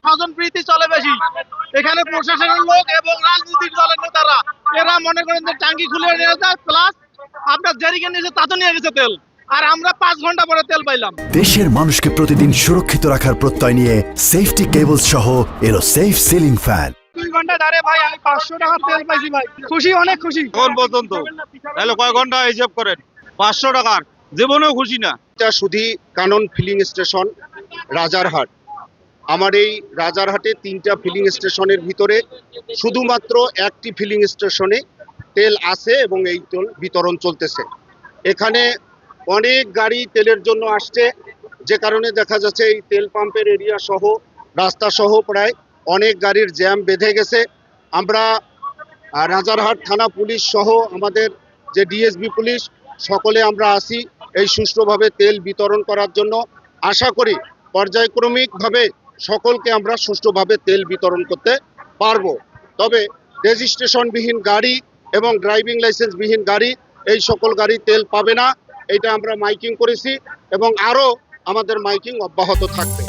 স্বজনপ্রীতি চলে বেশি এখানে। প্রশাসনের লোক এবং রাজনৈতিক দলের নেতারা এরা মনে করেন যে টাঙ্কি খুলে নিয়ে যায়, প্লাস আপনার জেরিকেন নিয়েছে তাতে নিয়ে গেছে তেল, আর আমরা 5 ঘন্টা পরে তেল পাইলাম। দেশের মানুষকে প্রতিদিন সুরক্ষিত রাখার প্রত্যয় নিয়ে সেফটি কেবলস সহ এলো সেফ সিলিং ফ্যান। 2 ঘন্টা ধরে ভাই আমি 500 টাকার তেল পাইছি ভাই, খুশি, অনেক খুশি। এখন পর্যন্ত তাহলে কয় ঘন্টা হিসাব করেন, 500 টাকার জীবনেও খুশি না। এটা শুধু কানন ফিলিং স্টেশন রাজারহাট। আমার এই রাজারহাটে 3টা ফিলিং স্টেশনের ভিতরে শুধুমাত্র একটি ফিলিং স্টেশনে তেল আছে এবং এই তেল বিতরণ চলতেছে। এখানে অনেক গাড়ি তেলের জন্য আসছে, যে কারণে দেখা যাচ্ছে এই তেল পাম্পের এরিয়া সহ রাস্তা সহ প্রায় অনেক গাড়ির জ্যাম বেঁধে গেছে। আমরা রাজারহাট থানা পুলিশ সহ আমাদের যে ডিএসবি পুলিশ সকলে আমরা আসি এই সুষ্ঠুভাবে তেল বিতরণ করার জন্য। আশা করি পর্যায়ক্রমিকভাবে সকলকে আমরা সুষ্ঠুভাবে তেল বিতরণ করতে পারবো। তবে রেজিস্ট্রেশনবিহীন গাড়ি এবং ড্রাইভিং লাইসেন্সবিহীন গাড়ি এই সকল গাড়ি তেল পাবে না, এটা আমরা মাইকিং করেছি এবং আরও আমাদের মাইকিং অব্যাহত থাকবে।